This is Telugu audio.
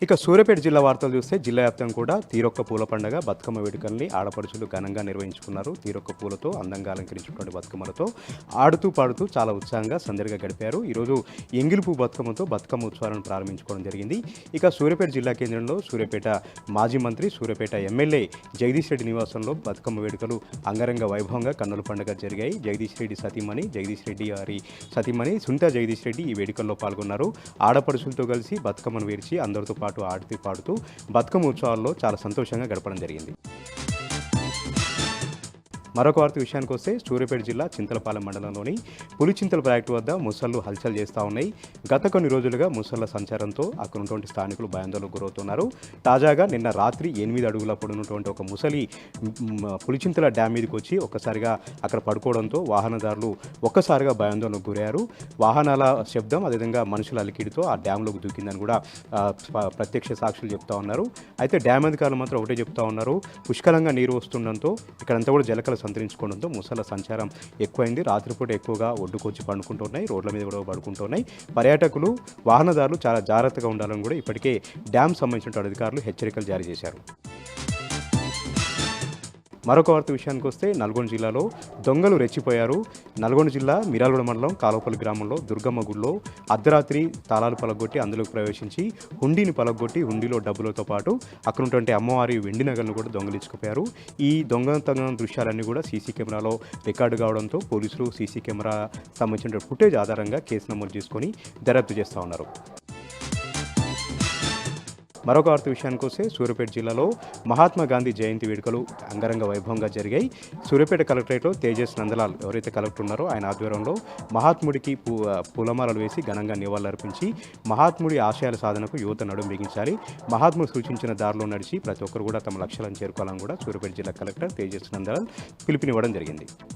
ఇక సూర్యాపేట జిల్లా వార్తలు చూస్తే జిల్లా వ్యాప్తంగా కూడా తీరొక్క పూల పండుగ బతుకమ్మ వేడుకల్ని ఆడపడుచులు ఘనంగా నిర్వహించుకున్నారు. తీరొక్క పూలతో అందంగా అలంకరించినటువంటి బతుకమ్మలతో ఆడుతూ పాడుతూ చాలా ఉత్సాహంగా సందడిగా గడిపారు. ఈరోజు ఎంగిలిపూ బతుకమ్మతో బతుకమ్మ ఉత్సవాలను ప్రారంభించుకోవడం జరిగింది. ఇక సూర్యాపేట జిల్లా కేంద్రంలో సూర్యాపేట మాజీ మంత్రి సూర్యాపేట ఎమ్మెల్యే జగదీష్ రెడ్డి నివాసంలో బతుకమ్మ వేడుకలు అంగరంగ వైభవంగా కన్నుల పండుగ జరిగాయి. జగదీష్ రెడ్డి సతీమణి సునీతా జగదీష్ రెడ్డి ఈ వేడుకల్లో పాల్గొన్నారు. ఆడపడుచులతో కలిసి బతుకమ్మను వేర్చి అందరితో పాటు ఆడుతూ పాడుతూ బతుకమ్మ ఉత్సవాల్లో చాలా సంతోషంగా గడపడం జరిగింది. మరొక వార్త విషయానికి వస్తే సూర్యాపేట జిల్లా చింతలపాలెం మండలంలోని పులిచింతల ప్రాజెక్టు వద్ద ముసళ్లు హల్చల్ చేస్తూ ఉన్నాయి. గత కొన్ని రోజులుగా ముసళ్ల సంచారంతో అక్కడ ఉన్నటువంటి స్థానికులు భయాందోళనకు గురవుతున్నారు. తాజాగా నిన్న రాత్రి 8 అడుగుల పొడవున్నటువంటి ఒక ముసలి పులిచింతల డ్యామ్ మీదకి వచ్చి ఒక్కసారిగా అక్కడ పడుకోవడంతో వాహనదారులు ఒక్కసారిగా భయాందోళనకు గురయ్యారు. వాహనాల శబ్దం అదేవిధంగా మనుషుల అలికిడితో ఆ డ్యాంలోకి దూకిందని కూడా ప్రత్యక్ష సాక్షులు చెప్తా ఉన్నారు. అయితే డ్యామ్ అధికారులు మాత్రం ఒకటే చెప్తా ఉన్నారు, పుష్కలంగా నీరు వస్తుండడంతో ఇక్కడంతా కూడా జలకలు సంతరించుకోవడంతో ముసళ్ళ సంచారం ఎక్కువైంది. రాత్రిపూట ఎక్కువగా ఒడ్డుకొచ్చి పండుకుంటున్నాయి, రోడ్ల మీద కూడా పడుకుంటున్నాయి. పర్యాటకులు వాహనదారులు చాలా జాగ్రత్తగా ఉండాలని కూడా ఇప్పటికే డ్యామ్ సంబంధించిన అధికారులు హెచ్చరికలు జారీ చేశారు. మరొక వార్త విషయానికి వస్తే నల్గొండ జిల్లాలో దొంగలు రెచ్చిపోయారు. నల్గొండ జిల్లా మిర్యాలగూడ మండలం కాలువపల్లి గ్రామంలో దుర్గమ్మ గుడిలో అర్ధరాత్రి తాళాలు పలగొట్టి అందులోకి ప్రవేశించి హుండీని పలగొట్టి హుండీలో డబ్బులతో పాటు అక్కడ ఉన్నటువంటి అమ్మవారి వెండి నగలను కూడా దొంగలించుకుపోయారు. ఈ దొంగతనం దృశ్యాలన్నీ కూడా సీసీ కెమెరాలో రికార్డు కావడంతో పోలీసులు సీసీ కెమెరా సంబంధించిన ఫుటేజ్ ఆధారంగా కేసు నమోదు చేసుకొని దర్యాప్తు చేస్తూ ఉన్నారు. మరొక వార్త విషయానికి వస్తే సూర్యాపేట జిల్లాలో మహాత్మా గాంధీ జయంతి వేడుకలు అంగరంగ వైభవంగా జరిగాయి. సూర్యాపేట కలెక్టరేట్లో తేజస్ నందలాల్ ఎవరైతే కలెక్టర్ ఉన్నారో ఆయన ఆధ్వర్యంలో మహాత్ముడికి పూలమాలలు వేసి ఘనంగా నివాళులర్పించి మహాత్ముడి ఆశయాల సాధనకు యువత నడుం బిగించాలి, మహాత్ముడు సూచించిన దారిలో నడిచి ప్రతి ఒక్కరు కూడా తమ లక్ష్యాలను చేరుకోవాలని కూడా సూర్యాపేట జిల్లా కలెక్టర్ తేజస్ నందలాల్ పిలుపునివ్వడం జరిగింది.